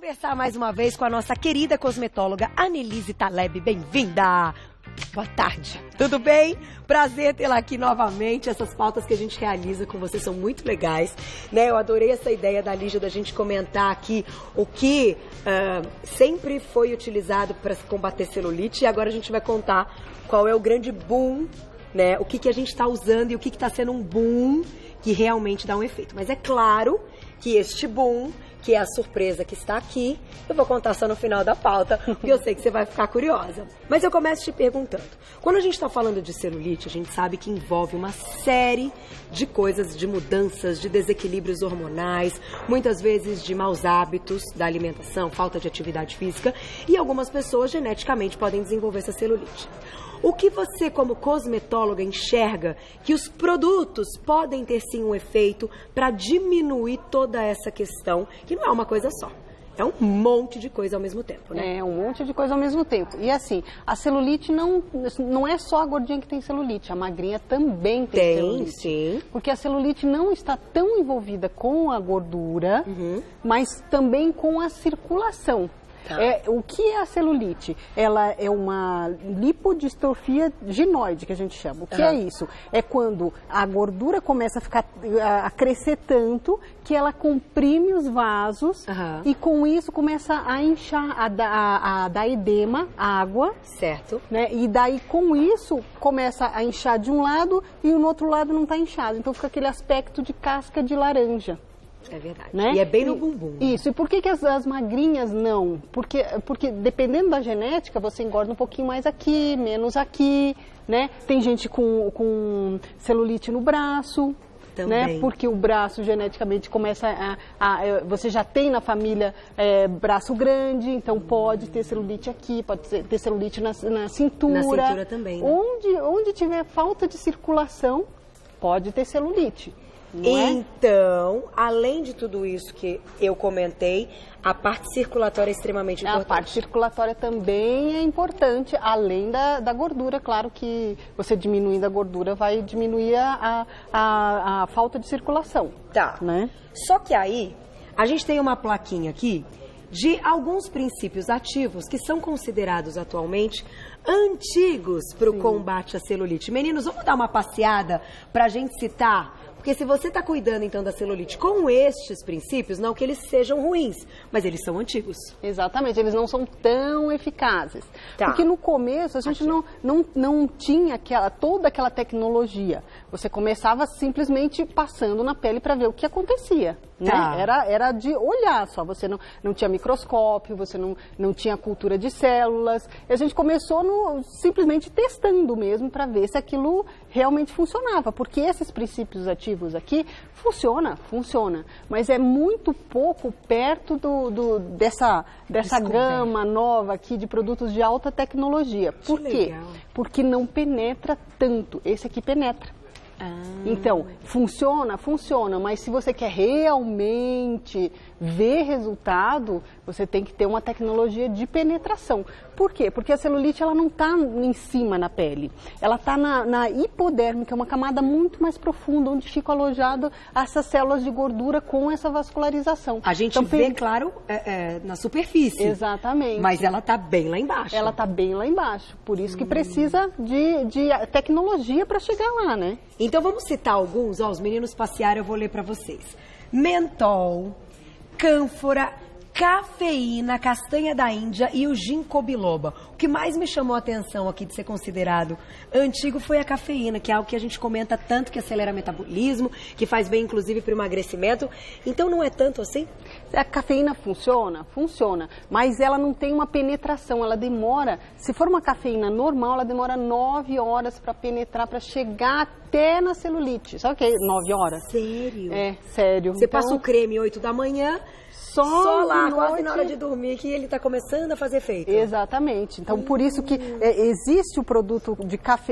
Conversar mais uma vez com a nossa querida cosmetóloga Anelise Taleb. Bem-vinda! Boa tarde, tudo bem? Prazer tê-la aqui novamente. Essas pautas que a gente realiza com você são muito legais, né? Eu adorei essa ideia da Lígia da gente comentar aqui o que sempre foi utilizado para combater celulite, e agora a gente vai contar qual é o grande boom, né? O que a gente está usando e o que está sendo um boom que realmente dá um efeito. Mas é claro que este boom, que é a surpresa que está aqui, eu vou contar só no final da pauta, porque eu sei que você vai ficar curiosa. Mas eu começo te perguntando, quando a gente está falando de celulite, a gente sabe que envolve uma série de coisas, de mudanças, de desequilíbrios hormonais, muitas vezes de maus hábitos da alimentação, falta de atividade física, e algumas pessoas geneticamente podem desenvolver essa celulite. O que você, como cosmetóloga, enxerga que os produtos podem ter sim um efeito para diminuir toda essa questão, que não é uma coisa só. É um monte de coisa ao mesmo tempo, né? É, um monte de coisa ao mesmo tempo. E assim, a celulite não é só a gordinha que tem celulite, a magrinha também tem celulite. Sim. Porque a celulite não está tão envolvida com a gordura, mas também com a circulação. Tá. O que é a celulite? Ela é uma lipodistrofia ginoide, que a gente chama. O que é isso? É quando a gordura começa a crescer tanto que ela comprime os vasos e com isso começa a inchar, a dar edema, água. Certo. Né? E daí com isso começa a inchar de um lado e no outro lado não está inchado. Então fica aquele aspecto de casca de laranja. É verdade. Né? E é bem no bumbum. Isso. E por que as magrinhas não? Porque dependendo da genética, você engorda um pouquinho mais aqui, menos aqui, né? Tem gente com celulite no braço. Também. Né? Porque o braço geneticamente começa você já tem na família braço grande, então pode ter celulite aqui, pode ter celulite na cintura. Na cintura também, né? Onde tiver falta de circulação, pode ter celulite. Então, além de tudo isso que eu comentei, a parte circulatória é extremamente importante. A parte circulatória também é importante, além da gordura. Claro que você diminuindo a gordura vai diminuir a falta de circulação. Tá. Né? Só que aí, a gente tem uma plaquinha aqui de alguns princípios ativos que são considerados atualmente antigos para o combate à celulite. Meninos, vamos dar uma passeada para a gente citar? Porque se você está cuidando, então, da celulite com estes princípios, não que eles sejam ruins, mas eles são antigos. Exatamente, eles não são tão eficazes. Tá. Porque no começo a gente não tinha toda aquela tecnologia. Você começava simplesmente passando na pele para ver o que acontecia. Tá. Né? Era de olhar só, você não tinha microscópio, você não tinha cultura de células. E a gente começou simplesmente testando mesmo para ver se aquilo realmente funcionava. Porque esses princípios ativos aqui funciona, mas é muito pouco perto dessa gama nova aqui de produtos de alta tecnologia. Por quê? Legal. Porque não penetra tanto. Esse aqui penetra. Então, funciona, mas se você quer realmente ver resultado, você tem que ter uma tecnologia de penetração. Por quê? Porque a celulite ela não está em cima na pele, ela está na hipodérmica, uma camada muito mais profunda, onde ficam alojadas essas células de gordura com essa vascularização. A gente vê, claro, na superfície. Exatamente. Mas ela está bem lá embaixo. Ela está bem lá embaixo, por isso que precisa de tecnologia para chegar lá, né? Então vamos citar alguns, os meninos passearam, eu vou ler para vocês. Mentol, cânfora, cafeína, castanha da Índia e o ginkgo biloba. O que mais me chamou a atenção aqui de ser considerado antigo foi a cafeína, que é algo que a gente comenta tanto, que acelera o metabolismo, que faz bem inclusive para o emagrecimento. Então não é tanto assim? A cafeína funciona, mas ela não tem uma penetração, ela demora, se for uma cafeína normal, ela demora 9 horas para penetrar, para chegar até na celulite. Sabe o que é 9 horas? Sério? É, sério. Você passa o creme 8 da manhã... Só lá, quase na hora de dormir, que ele está começando a fazer efeito. Exatamente. Então, por isso que existe o produto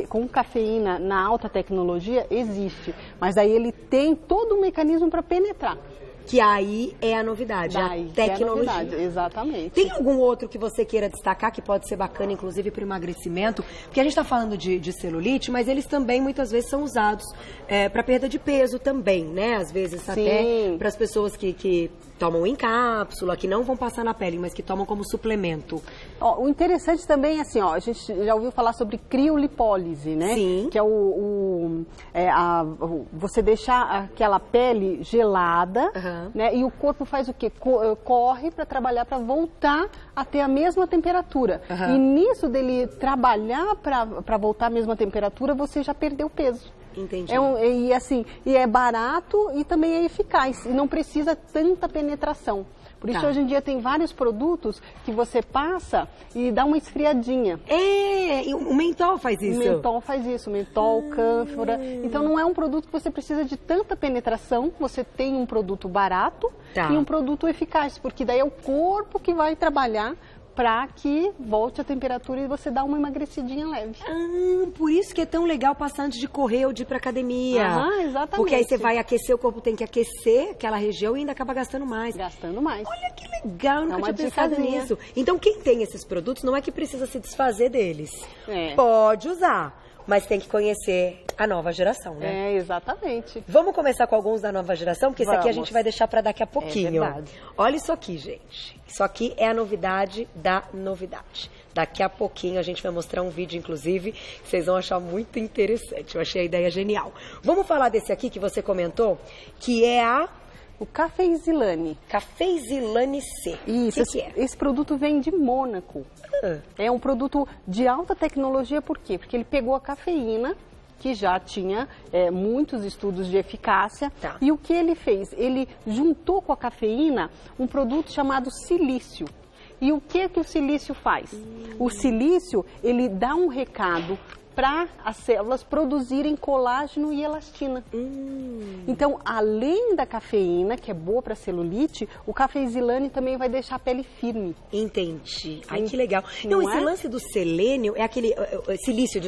com cafeína na alta tecnologia, existe. Mas aí ele tem todo um mecanismo para penetrar. Que aí é a novidade, a tecnologia. É a novidade, exatamente. Tem algum outro que você queira destacar, que pode ser bacana, inclusive, para o emagrecimento? Porque a gente está falando de celulite, mas eles também, muitas vezes, são usados para perda de peso também, né? Às vezes, até para as pessoas que tomam em cápsula, que não vão passar na pele, mas que tomam como suplemento. Ó, o interessante também é assim, ó, a gente já ouviu falar sobre criolipólise, né? Sim. Que é você deixar aquela pele gelada, né? E o corpo faz o quê? Corre para trabalhar, para voltar a ter a mesma temperatura. E nisso dele trabalhar para voltar à mesma temperatura, você já perdeu peso. Entendi. E é barato e também é eficaz. E não precisa tanta penetração. Por isso, hoje em dia, tem vários produtos que você passa e dá uma esfriadinha. E o mentol faz isso? O mentol faz isso, mentol, cânfora. Então, não é um produto que você precisa de tanta penetração. Você tem um produto barato e um produto eficaz, porque daí é o corpo que vai trabalhar para que volte a temperatura e você dá uma emagrecidinha leve. Por isso que é tão legal passar antes de correr ou de ir pra academia. Exatamente. Porque aí você vai aquecer, o corpo tem que aquecer aquela região e ainda acaba gastando mais. Gastando mais. Olha que legal, nunca tinha pensado nisso. Então quem tem esses produtos não é que precisa se desfazer deles. Pode usar, mas tem que conhecer a nova geração, né? Exatamente. Vamos começar com alguns da nova geração, porque esse aqui a gente vai deixar para daqui a pouquinho. É verdade. Olha isso aqui, gente. Isso aqui é a novidade da novidade. Daqui a pouquinho a gente vai mostrar um vídeo, inclusive, que vocês vão achar muito interessante. Eu achei a ideia genial. Vamos falar desse aqui que você comentou, que é o Caféisilane. Caféisilane C. Isso. O que é? Esse produto vem de Mônaco. É um produto de alta tecnologia, por quê? Porque ele pegou a cafeína, que já tinha muitos estudos de eficácia. E o que ele fez? Ele juntou com a cafeína um produto chamado silício. E o que o silício faz? O silício, ele dá um recado para as células produzirem colágeno e elastina. Então, além da cafeína, que é boa para celulite, o Caféisilane também vai deixar a pele firme. Entendi. Ai, que legal. Não, esse lance do selênio é aquele silício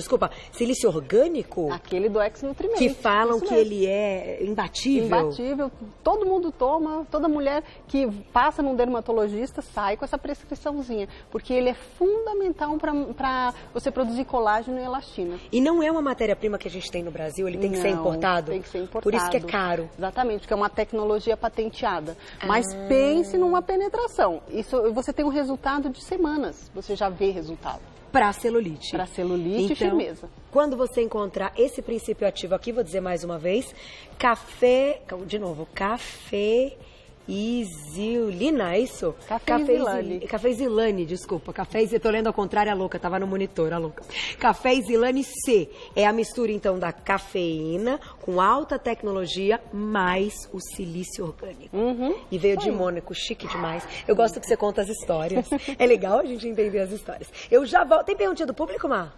orgânico? Aquele do ex-nutrimento. Que falam que ele é imbatível. Imbatível. Todo mundo toma, toda mulher que passa num dermatologista sai com essa prescriçãozinha, porque ele é fundamental para você produzir colágeno e elastina. E não é uma matéria-prima que a gente tem no Brasil, ele tem que ser importado? Tem que ser importado. Por isso que é caro. Exatamente, porque é uma tecnologia patenteada. Mas pense numa penetração. Isso, você tem um resultado de semanas, você já vê resultado. Para celulite. Para celulite e firmeza. Quando você encontrar esse princípio ativo aqui, vou dizer mais uma vez, Caféisilina, é isso? Caféisilane, desculpa. Tô lendo ao contrário, a louca, tava no monitor, a louca. Caféisilane C. É a mistura, então, da cafeína com alta tecnologia mais o silício orgânico. E veio de Mônaco, chique demais. Eu gosto que você conta as histórias. É legal a gente entender as histórias. Eu já volto. Tem perguntinha do público, Mar?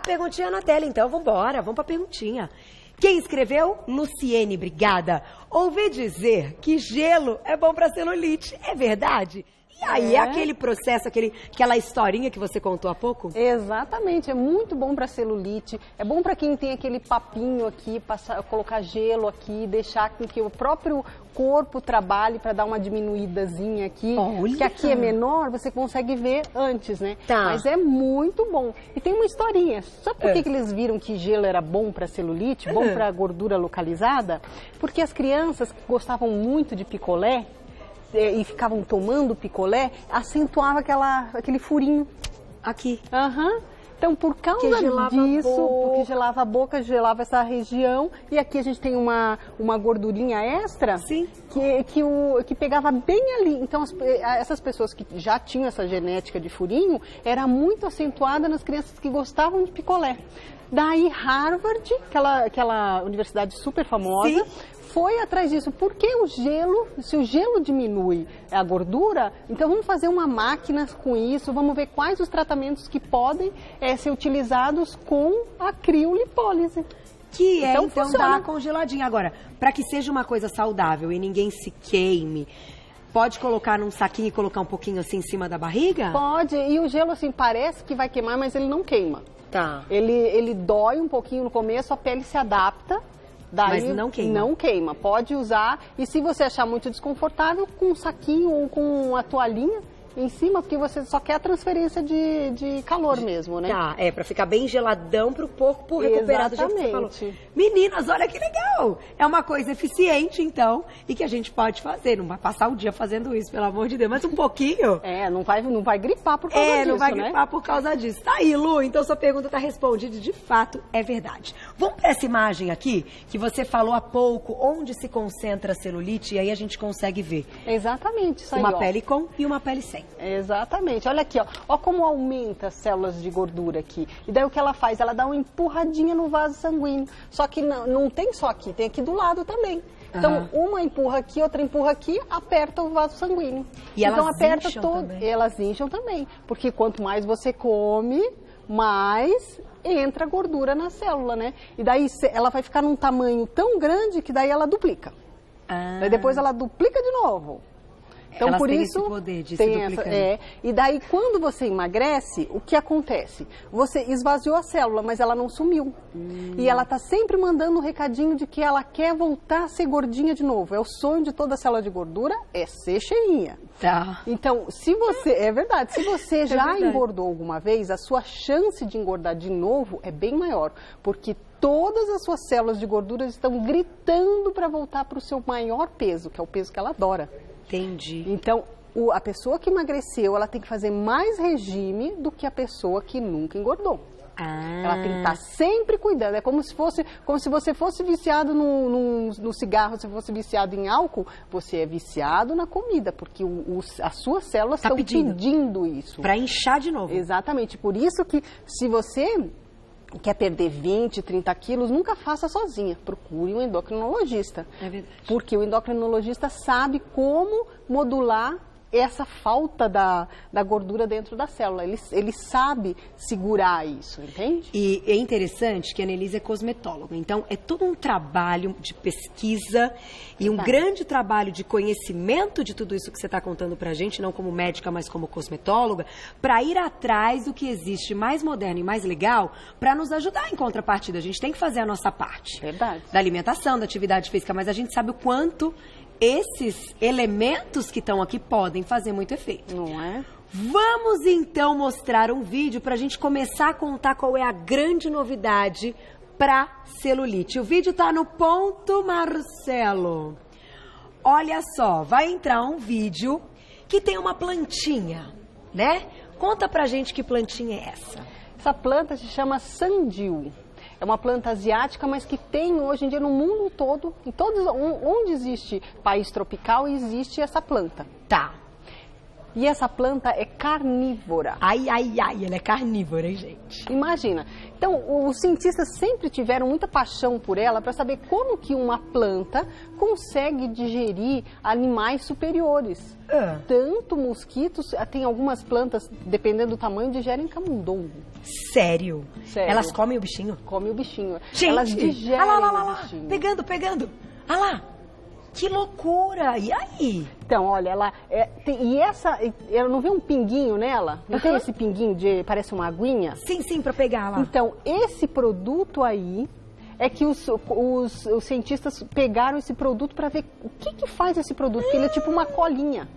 Perguntinha na tela, então. Vambora, vamos pra perguntinha. Quem escreveu? Luciene, obrigada. Ouvi dizer que gelo é bom para celulite. É verdade? E aí, é aquele processo, aquela historinha que você contou há pouco? Exatamente, é muito bom para celulite, é bom para quem tem aquele papinho aqui, colocar gelo aqui, deixar com que o próprio corpo trabalhe para dar uma diminuídazinha aqui. Que aqui é menor, você consegue ver antes, né? Mas é muito bom. E tem uma historinha, sabe por que eles viram que gelo era bom para celulite, bom para gordura localizada? Porque as crianças que gostavam muito de picolé, e ficavam tomando picolé, acentuava aquele furinho aqui. Então, por causa disso, porque gelava a boca, gelava essa região, e aqui a gente tem uma gordurinha extra que pegava bem ali. Então, essas pessoas que já tinham essa genética de furinho, era muito acentuada nas crianças que gostavam de picolé. Daí, Harvard, aquela universidade super famosa, foi atrás disso. Porque se o gelo diminui a gordura, então vamos fazer uma máquina com isso, vamos ver quais os tratamentos que podem ser utilizados com a criolipólise. Que então dá congeladinha. Agora, para que seja uma coisa saudável e ninguém se queime, pode colocar num saquinho e colocar um pouquinho assim em cima da barriga? Pode, e o gelo assim parece que vai queimar, mas ele não queima. Ele dói um pouquinho no começo, a pele se adapta. Daí mas não queima. Não queima, pode usar. E se você achar muito desconfortável, com um saquinho ou com uma toalhinha, em cima, porque você só quer a transferência de calor mesmo, né? Tá, pra ficar bem geladão pro corpo recuperar do jeito que você falou. Meninas, olha que legal! É uma coisa eficiente, então, e que a gente pode fazer. Não vai passar o dia fazendo isso, pelo amor de Deus, mas um pouquinho. Não vai gripar por causa disso, não vai gripar por causa disso. Tá aí, Lu, então sua pergunta tá respondida, de fato, é verdade. Vamos para essa imagem aqui, que você falou há pouco, onde se concentra a celulite, e aí a gente consegue ver. Exatamente, isso aí, uma pele com e uma pele sem. Exatamente, olha aqui, ó como aumenta as células de gordura aqui. E daí o que ela faz? Ela dá uma empurradinha no vaso sanguíneo. Só que não tem só aqui, tem aqui do lado também. Então, uma empurra aqui, outra empurra aqui, aperta o vaso sanguíneo. E então, elas aperta incham todo. também. Elas incham também. Porque quanto mais você come, mais entra gordura na célula, né? E daí ela vai ficar num tamanho tão grande que daí ela duplica. Daí depois ela duplica de novo. Então, elas por têm isso, esse poder de se duplicar. E daí, quando você emagrece, o que acontece? Você esvaziou a célula, mas ela não sumiu. E ela está sempre mandando um recadinho de que ela quer voltar a ser gordinha de novo. É o sonho de toda célula de gordura, é ser cheinha. Tá. Então, se você já engordou alguma vez, a sua chance de engordar de novo é bem maior. Porque todas as suas células de gordura estão gritando para voltar para o seu maior peso, que é o peso que ela adora. Entendi. Então, a pessoa que emagreceu, ela tem que fazer mais regime do que a pessoa que nunca engordou. Ela tem que estar sempre cuidando. É como se você fosse viciado no cigarro, se fosse viciado em álcool, você é viciado na comida, porque as suas células estão pedindo isso. Para inchar de novo. Exatamente. Por isso que se você quer perder 20, 30 quilos, nunca faça sozinha. Procure um endocrinologista. É verdade. Porque o endocrinologista sabe como modular essa falta da gordura dentro da célula. Ele sabe segurar isso, entende? E é interessante que a Annelise é cosmetóloga. Então, é todo um trabalho de pesquisa e um grande trabalho de conhecimento de tudo isso que você está contando pra gente, não como médica, mas como cosmetóloga, para ir atrás do que existe mais moderno e mais legal para nos ajudar em contrapartida. A gente tem que fazer a nossa parte. Verdade. Da alimentação, da atividade física, mas a gente sabe o quanto esses elementos que estão aqui podem fazer muito efeito. Não é? Vamos então mostrar um vídeo para a gente começar a contar qual é a grande novidade para celulite. O vídeo está no ponto, Marcelo. Olha só, vai entrar um vídeo que tem uma plantinha, né? Conta pra gente que plantinha é essa. Essa planta se chama sandil. É uma planta asiática, mas que tem hoje em dia no mundo todo, onde existe país tropical, existe essa planta. Tá. E essa planta é carnívora. Ai, ela é carnívora, hein, gente? Imagina. Então, os cientistas sempre tiveram muita paixão por ela para saber como que uma planta consegue digerir animais superiores. Tanto mosquitos, tem algumas plantas, dependendo do tamanho, digerem camundongo. Sério? Sério. Elas comem o bichinho? Comem o bichinho. Gente, elas digerem o bichinho. Pegando. Olha lá. Que loucura! E aí? Então, olha, ela não vê um pinguinho nela? Não tem esse pinguinho parece uma aguinha? Sim, pra pegar lá. Então, esse produto aí é que os cientistas pegaram esse produto para ver o que faz esse produto, porque ele é tipo uma colinha.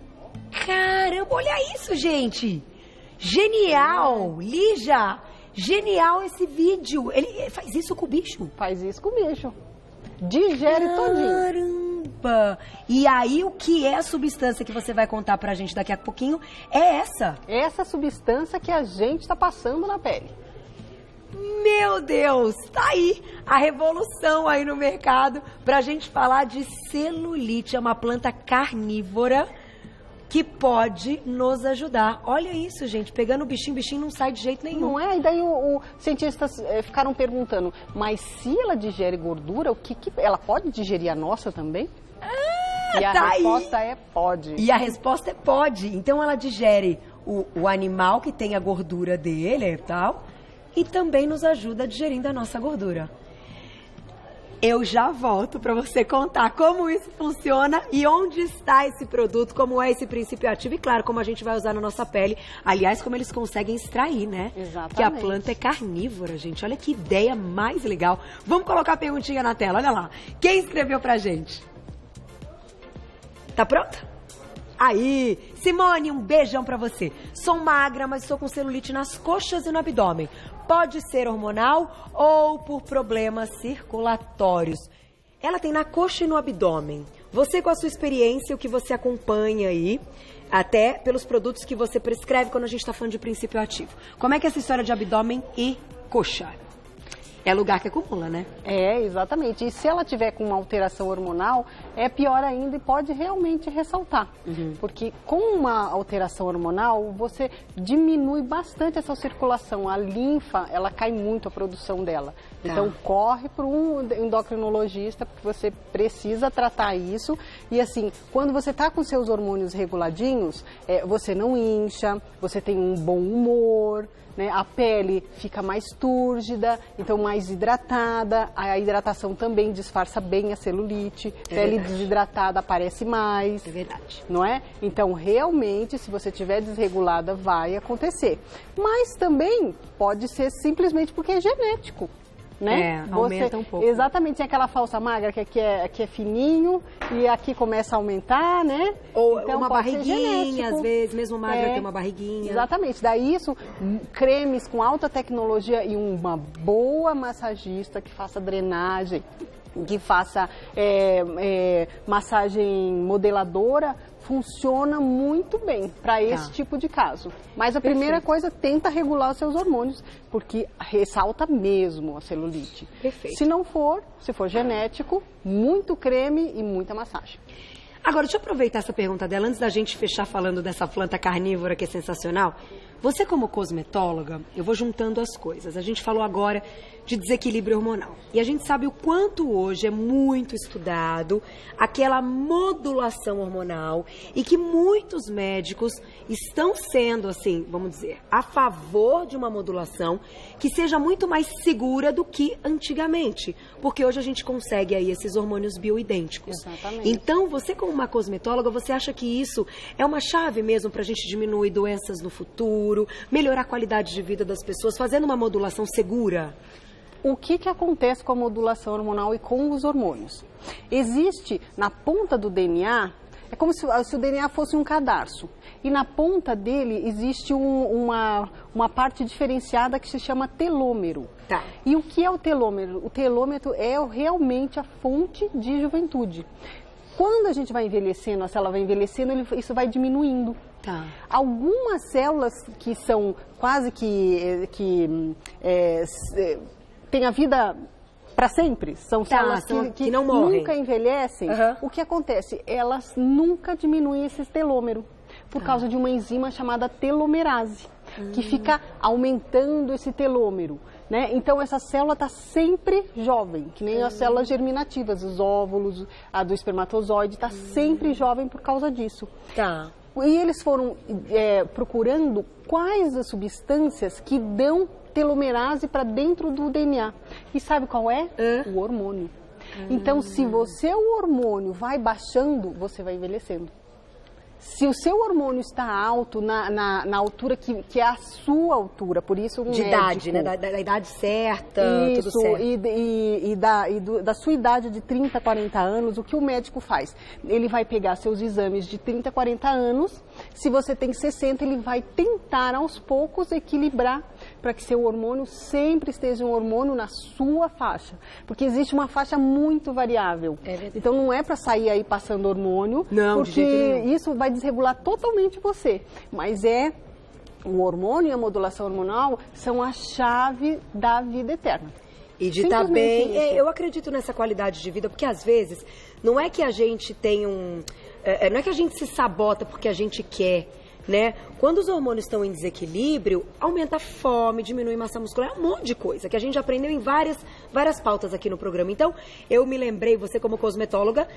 Caramba, olha isso, gente! Genial! Lígia, genial esse vídeo! Ele faz isso com o bicho? Faz isso com o bicho. Digere todinho. Caramba! E aí, o que é a substância que você vai contar pra gente daqui a pouquinho é essa? Essa substância que a gente está passando na pele. Meu Deus! Tá aí a revolução aí no mercado pra gente falar de celulite. É uma planta carnívora que pode nos ajudar. Olha isso, gente. Pegando o bichinho não sai de jeito nenhum. Não é? E daí os cientistas ficaram perguntando, mas se ela digere gordura, ela pode digerir a nossa também? E a resposta é pode. E a resposta é pode. Então ela digere o animal que tem a gordura dele e tal, e também nos ajuda digerindo a nossa gordura. Eu já volto para você contar como isso funciona e onde está esse produto, como é esse princípio ativo e, claro, como a gente vai usar na nossa pele. Aliás, como eles conseguem extrair, né? Exatamente. Que a planta é carnívora, gente. Olha que ideia mais legal. Vamos colocar a perguntinha na tela, olha lá. Quem escreveu pra gente? Tá pronta? Aí, Simone, um beijão pra você. Sou magra, mas estou com celulite nas coxas e no abdômen. Pode ser hormonal ou por problemas circulatórios. Ela tem na coxa e no abdômen. Você, com a sua experiência, o que você acompanha aí, até pelos produtos que você prescreve quando a gente está falando de princípio ativo. Como é que é essa história de abdômen e coxa? É lugar que acumula, né? É, exatamente. E se ela tiver com uma alteração hormonal, é pior ainda e pode realmente ressaltar. Porque com uma alteração hormonal, você diminui bastante essa circulação. A linfa, ela cai muito a produção dela. Então, corre para um endocrinologista, porque você precisa tratar isso. E assim, quando você está com seus hormônios reguladinhos, você não incha, você tem um bom humor, né? A pele fica mais túrgida, então mais hidratada. A hidratação também disfarça bem a celulite. Pele desidratada aparece mais. É verdade. Não é? Então, realmente, se você estiver desregulada, vai acontecer. Mas também pode ser simplesmente porque é genético. Né? Aumenta um pouco. Exatamente, tem aquela falsa magra que aqui é fininho e aqui começa a aumentar, né? Ou então, uma barriguinha, às vezes, mesmo magra tem uma barriguinha. Exatamente, daí isso, cremes com alta tecnologia e uma boa massagista que faça drenagem, que faça massagem modeladora, funciona muito bem para esse tipo de caso. Mas a primeira coisa, tenta regular os seus hormônios, porque ressalta mesmo a celulite. Perfeito. Se for genético, muito creme e muita massagem. Agora, deixa eu aproveitar essa pergunta dela, antes da gente fechar falando dessa planta carnívora que é sensacional. Você, como cosmetóloga, eu vou juntando as coisas. A gente falou agora de desequilíbrio hormonal. E a gente sabe o quanto hoje é muito estudado aquela modulação hormonal e que muitos médicos estão sendo, assim, vamos dizer, a favor de uma modulação que seja muito mais segura do que antigamente. Porque hoje a gente consegue aí esses hormônios bioidênticos. Exatamente. Então, você como uma cosmetóloga, você acha que isso é uma chave mesmo para a gente diminuir doenças no futuro, melhorar a qualidade de vida das pessoas, fazendo uma modulação segura? O que acontece com a modulação hormonal e com os hormônios? Existe na ponta do DNA, é como se o DNA fosse um cadarço. E na ponta dele existe uma parte diferenciada que se chama telômero. Tá. E o que é o telômero? O telômero é realmente a fonte de juventude. Quando a gente vai envelhecendo, a célula vai envelhecendo, isso vai diminuindo. Tá. Algumas células que são quase têm a vida para sempre, são células que não morrem, nunca envelhecem. O que acontece? Elas nunca diminuem esse telômero por causa de uma enzima chamada telomerase, que fica aumentando esse telômero. Né? Então, essa célula está sempre jovem, que nem as células germinativas, os óvulos, a do espermatozoide, está sempre jovem por causa disso. Tá. E eles foram procurando quais as substâncias que dão telomerase para dentro do DNA. E sabe qual é? O hormônio. Então, se o hormônio vai baixando, você vai envelhecendo. Se o seu hormônio está alto, na altura que é a sua altura, por isso de idade, né? Da idade certa, isso, tudo certo. Da sua idade de 30, 40 anos, o que o médico faz? Ele vai pegar seus exames de 30, 40 anos, se você tem 60, ele vai tentar aos poucos equilibrar para que seu hormônio sempre esteja um hormônio na sua faixa. Porque existe uma faixa muito variável. Então não é para sair aí passando hormônio, não, porque de jeito nenhum. Isso vai desregular totalmente você. Mas o hormônio e a modulação hormonal são a chave da vida eterna. E de estar bem, eu acredito nessa qualidade de vida, porque às vezes não é que a gente tem não é que a gente se sabota porque a gente quer, né? Quando os hormônios estão em desequilíbrio, aumenta a fome, diminui massa muscular, um monte de coisa que a gente aprendeu em várias pautas aqui no programa. Então, eu me lembrei, você como cosmetóloga,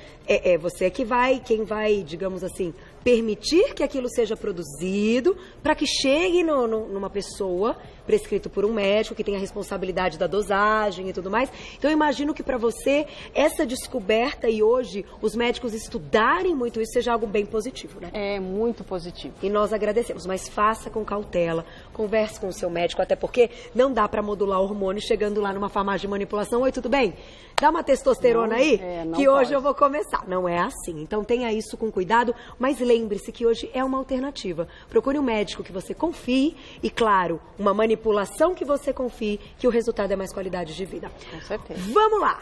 você quem vai, digamos assim, permitir que aquilo seja produzido para que chegue numa pessoa, prescrito por um médico, que tem a responsabilidade da dosagem e tudo mais. Então, eu imagino que para você, essa descoberta e hoje os médicos estudarem muito isso seja algo bem positivo, né? É muito positivo. E nós agradecemos. Mas faça com cautela, converse com o seu médico, até porque não dá para modular hormônio chegando lá numa farmácia de manipulação. Oi, tudo bem? Dá uma testosterona aí, que hoje eu vou começar. Não é assim. Então tenha isso com cuidado, mas lembre-se que hoje é uma alternativa. Procure um médico que você confie e, claro, uma manipulação que você confie, que o resultado é mais qualidade de vida. Com certeza. Vamos lá!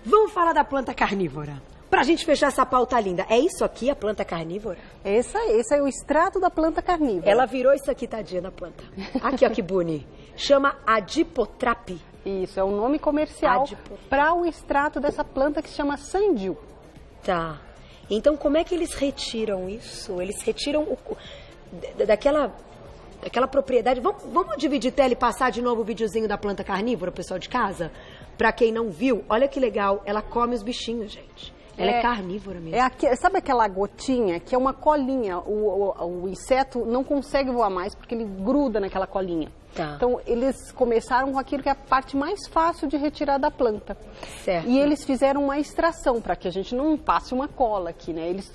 Vamos falar da planta carnívora. Pra gente fechar essa pauta linda. É isso aqui, a planta carnívora? Esse é o extrato da planta carnívora. Ela virou isso aqui, tadinha da planta. Aqui, ó, que boni. Chama Adipotrap. Isso, é o nome comercial para o extrato dessa planta que se chama Sandil. Tá. Então, como é que eles retiram isso? Eles retiram daquela propriedade. Vamos dividir tela e passar de novo o videozinho da planta carnívora, pessoal de casa? Pra quem não viu, olha que legal. Ela come os bichinhos, gente. Ela é carnívora mesmo. Sabe aquela gotinha que é uma colinha? O inseto não consegue voar mais porque ele gruda naquela colinha. Tá. Então, eles começaram com aquilo que é a parte mais fácil de retirar da planta. Certo. E eles fizeram uma extração para que a gente não passe uma cola aqui, né? Eles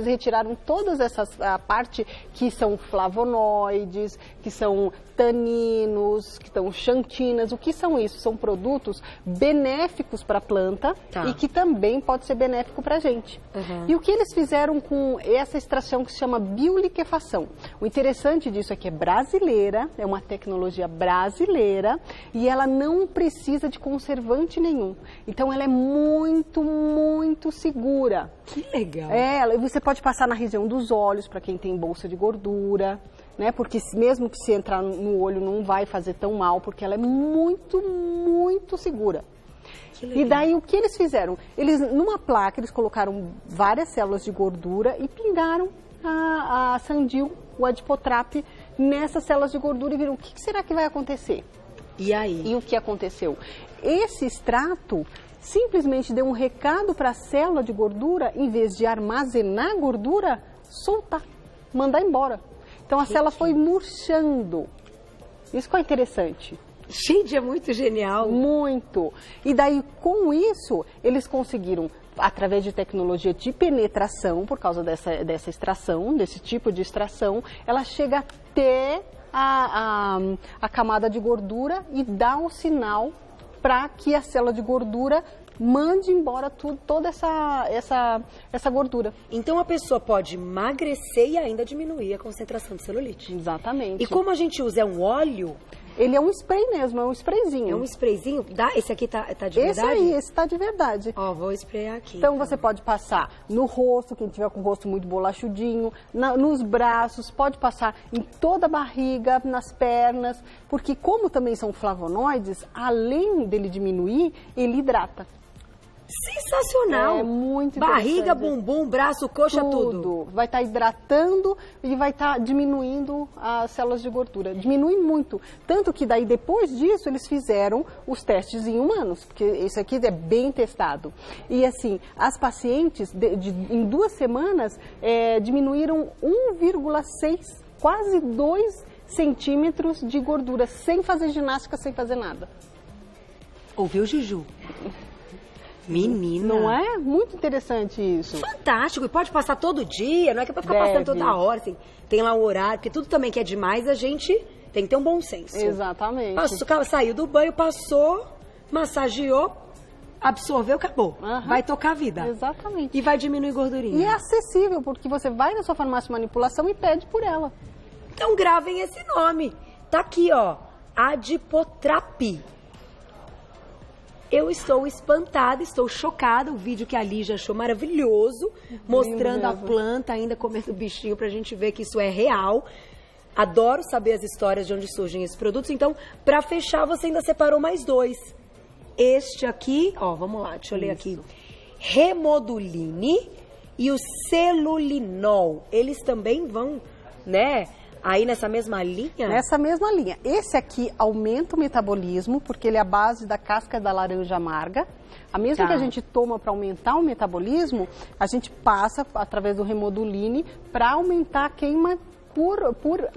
retiraram todas essas, a parte que são flavonoides, que são taninos, que são xantinas. O que são isso? São produtos benéficos para a planta e que também pode ser benéfico para a gente. E o que eles fizeram com essa extração que se chama bioliquefação? O interessante disso é que é brasileira, é uma tecnologia brasileira e ela não precisa de conservante nenhum. Então ela é muito, muito segura. Que legal. Você pode passar na região dos olhos para quem tem bolsa de gordura, né? Porque mesmo que se entrar no olho não vai fazer tão mal, porque ela é muito, muito segura. E daí o que eles fizeram? Numa placa eles colocaram várias células de gordura e pingaram a Sandil, o Adipotrap, nessas células de gordura e viram o que será que vai acontecer. E aí? E o que aconteceu? Esse extrato simplesmente deu um recado para a célula de gordura, em vez de armazenar gordura, soltar, mandar embora. Então a célula foi murchando. Isso que é interessante. Gente, é muito genial. Muito. E daí, com isso, eles conseguiram, através de tecnologia de penetração, por causa dessa extração, desse tipo de extração, ela chega até a camada de gordura e dá um sinal para que a célula de gordura mande embora toda essa gordura. Então a pessoa pode emagrecer e ainda diminuir a concentração de celulite. Exatamente. E como a gente usa um óleo... Ele é um spray mesmo, é um sprayzinho. É um sprayzinho? Esse aqui tá de verdade? Esse tá de verdade. Ó, vou sprayar aqui. Então você pode passar no rosto, quem tiver com o rosto muito bolachudinho, nos braços, pode passar em toda a barriga, nas pernas, porque como também são flavonoides, além dele diminuir, ele hidrata. Sensacional! É muito interessante. Barriga, bumbum, braço, coxa, tudo. Vai estar hidratando e vai estar diminuindo as células de gordura. Diminui muito. Tanto que daí, depois disso, eles fizeram os testes em humanos, porque isso aqui é bem testado. E assim, as pacientes, em 2 semanas, diminuíram 1,6, quase 2 centímetros de gordura, sem fazer ginástica, sem fazer nada. Ouviu, Juju? Menina. Não é? Muito interessante isso. Fantástico. E pode passar todo dia, não é que é pra ficar passando toda hora. Assim, tem lá um horário, porque tudo também que é demais, a gente tem que ter um bom senso. Exatamente. Saiu do banho, passou, massageou, absorveu, acabou. Vai tocar a vida. Exatamente. E vai diminuir gordurinha. E é acessível, porque você vai na sua farmácia de manipulação e pede por ela. Então gravem esse nome. Tá aqui, ó. Adipotrap. Eu estou espantada, estou chocada. O vídeo que a Lígia achou maravilhoso, mostrando a planta ainda comendo bichinho pra gente ver que isso é real. Adoro saber as histórias de onde surgem esses produtos. Então, pra fechar, você ainda separou mais 2. Este aqui, ó, vamos lá, deixa eu ler aqui. Remoduline e o celulinol. Eles também vão, né? Aí nessa mesma linha? Nessa mesma linha. Esse aqui aumenta o metabolismo, porque ele é a base da casca da laranja amarga. A mesma que a gente toma para aumentar o metabolismo, a gente passa através do Remoduline para aumentar a queima por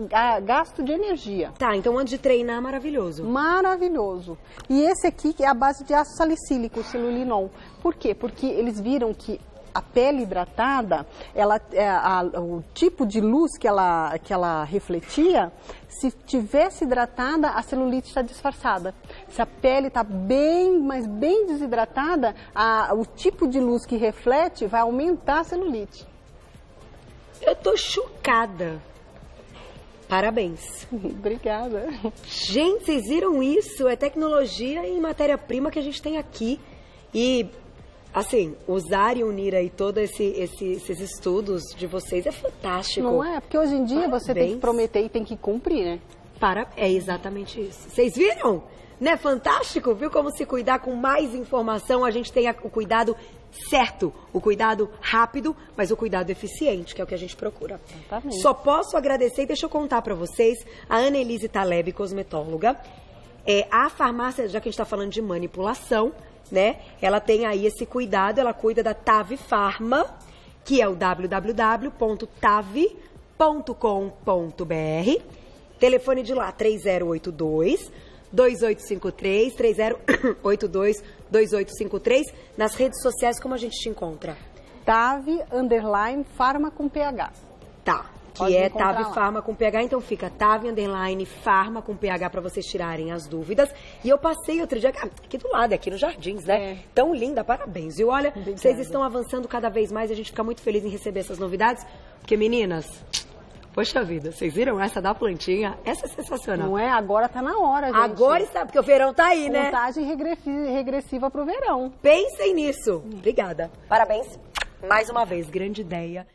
gasto de energia. Tá, então antes de treinar, maravilhoso. Maravilhoso. E esse aqui é a base de ácido salicílico, o celulinol. Por quê? Porque eles viram que a pele hidratada, o tipo de luz que ela refletia, se tivesse hidratada, a celulite está disfarçada. Se a pele está bem, mas bem desidratada, o tipo de luz que reflete vai aumentar a celulite. Eu tô chocada. Parabéns. Obrigada. Gente, vocês viram isso? É tecnologia e matéria-prima que a gente tem aqui. E, assim, usar e unir aí todos esses estudos de vocês é fantástico. Não é? Porque hoje em dia você tem que prometer e tem que cumprir, né? É exatamente isso. Vocês viram? Não é fantástico? Viu como se cuidar com mais informação? A gente tem o cuidado certo, o cuidado rápido, mas o cuidado eficiente, que é o que a gente procura. Exatamente. Só posso agradecer, deixa eu contar pra vocês, a Annelise Taleb, cosmetóloga, a farmácia, já que a gente tá falando de manipulação, né? Ela tem aí esse cuidado, ela cuida da TAV Pharma, que é o www.tav.com.br. Telefone de lá, 3082-2853, 3082-2853. Nas redes sociais, como a gente te encontra? TAV_Pharma com PH. Tá. Que é TAV Pharma com PH, então fica TAV_Pharma com PH para vocês tirarem as dúvidas. E eu passei outro dia aqui do lado, aqui nos Jardins, né? Tão linda, parabéns. E olha, vocês estão avançando cada vez mais e a gente fica muito feliz em receber essas novidades. Porque, meninas, poxa vida, vocês viram essa da plantinha? Essa é sensacional. Não é? Agora tá na hora, gente. Agora está, porque o verão tá aí, né? Contagem regressiva pro verão. Pensem nisso. Obrigada. Parabéns. Mais uma vez, grande ideia.